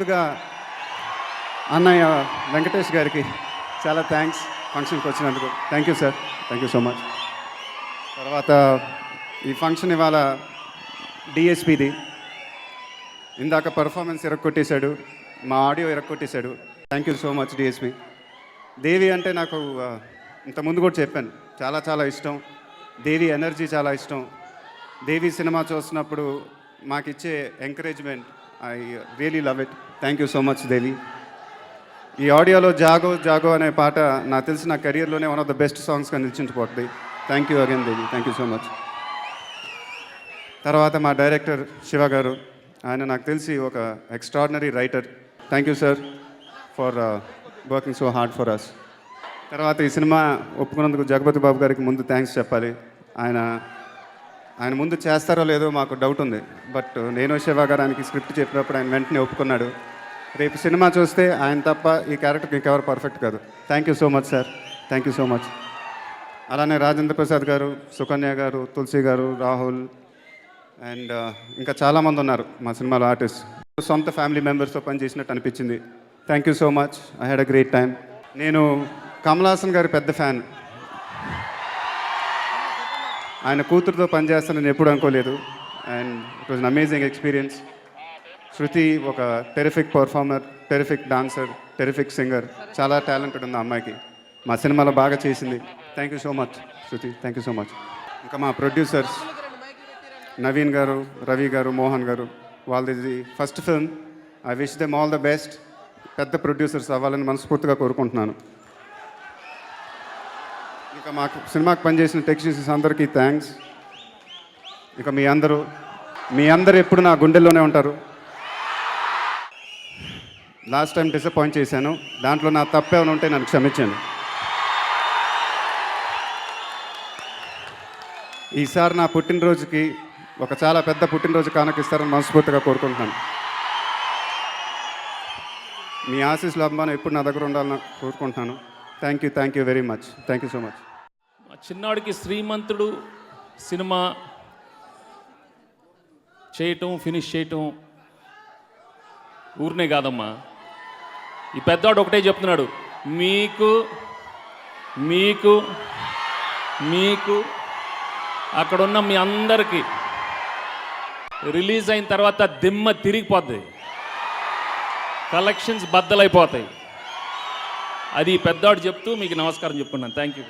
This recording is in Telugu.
ముందుగా అన్నయ్య వెంకటేష్ గారికి చాలా థ్యాంక్స్ ఫంక్షన్కి వచ్చినందుకు. Thank you sir, thank you so much. తర్వాత ఈ ఫంక్షన్ ఇవాళ డిఎస్పిది. ఇందాక పర్ఫార్మెన్స్ ఇరక్కొట్టేశాడు, మా ఆడియో ఇరక్కొట్టేశాడు. Thank you so much DSP. Devi అంటే నాకు ఇంతకుముందు కూడా చెప్పాను, చాలా చాలా ఇష్టం. దేవి ఎనర్జీ చాలా ఇష్టం. దేవి సినిమా చూస్తున్నప్పుడు మాకు ఇచ్చే encouragement, I really love it. Thank you so much Devi. ఈ ఆడియోలో జాగో జాగో అనే పాట నాకు తెలిసి నా కెరియర్లోనే వన్ ఆఫ్ ద బెస్ట్ సాంగ్స్గా నిలిచించిపోతుంది. Thank you again Devi, thank you so much. తర్వాత మా డైరెక్టర్ శివ గారు, ఆయన నాకు తెలిసి ఒక extraordinary writer. Thank you sir for working so hard for us. తర్వాత ఈ సినిమా ఒప్పుకున్నందుకు జగపతి బాబు గారికి ముందు థ్యాంక్స్ చెప్పాలి. ఆయన ముందు చేస్తారో లేదో మాకు డౌట్ ఉంది, బట్ నేను శివ గారు ఆయనకి స్క్రిప్ట్ చెప్పినప్పుడు ఆయన వెంటనే ఒప్పుకున్నాడు. రేపు సినిమా చూస్తే ఆయన తప్ప ఈ క్యారెక్టర్కి ఇంకెవరు పర్ఫెక్ట్ కాదు. Thank you so much sir, thank you so much. అలానే రాజేంద్ర ప్రసాద్ గారు, సుకన్య గారు, తులసి గారు, రాహుల్ అండ్ ఇంకా చాలామంది ఉన్నారు మా సినిమాలో ఆర్టిస్ట్. సొంత ఫ్యామిలీ మెంబర్స్తో పనిచేసినట్టు అనిపించింది. Thank you so much, I had a great time. నేను కమల్ హాసన్ గారి పెద్ద ఫ్యాన్. ఆయన కూతురుతో పనిచేస్తానని ఎప్పుడు అనుకోలేదు, and it was an amazing experience. Shruti ఒక terrific performer, terrific dancer, terrific singer, చాలా టాలెంటెడ్ ఉంది ఆ అమ్మాయికి. మా సినిమాలో బాగా చేసింది. Thank you so much Shruti, thank you so much. ఇంకా మా ప్రొడ్యూసర్స్ నవీన్ గారు, రవి గారు, మోహన్ గారు, వాళ్ళది first film. I wish them all the best. పెద్ద ప్రొడ్యూసర్స్ అవ్వాలని మనస్ఫూర్తిగా కోరుకుంటున్నాను. ఇంకా మాకు సినిమాకి పనిచేసిన టెక్నీషియన్స్ అందరికీ థ్యాంక్స్. ఇక మీ అందరూ ఎప్పుడు నా గుండెల్లోనే ఉంటారు. లాస్ట్ టైం డిసప్పాయింట్ చేశాను, దాంట్లో నా తప్పేమైనా ఉంటే నన్ను క్షమించండి. ఈసారి నా పుట్టినరోజుకి ఒక చాలా పెద్ద పుట్టినరోజు కానుకిస్తారని మనస్ఫూర్తిగా కోరుకుంటున్నాను. మీ ఆశీస్సులు అభిమానం ఎప్పుడు నా దగ్గర ఉండాలని కోరుకుంటున్నాను. Thank you very much, thank you so much. చిన్నవాడికి శ్రీమంతుడు సినిమా చేయటం, ఫినిష్ చేయటం ఊరినే కాదమ్మా. ఈ పెద్దవాడు ఒకటే చెప్తున్నాడు, మీకు మీకు మీకు అక్కడున్న మీ అందరికీ రిలీజ్ అయిన తర్వాత దిమ్మ తిరిగిపోద్ది, కలెక్షన్స్ బద్దలైపోతాయి. అది పెద్దవాడు చెప్తూ మీకు నమస్కారం చెప్పుకున్నాను. Thank you.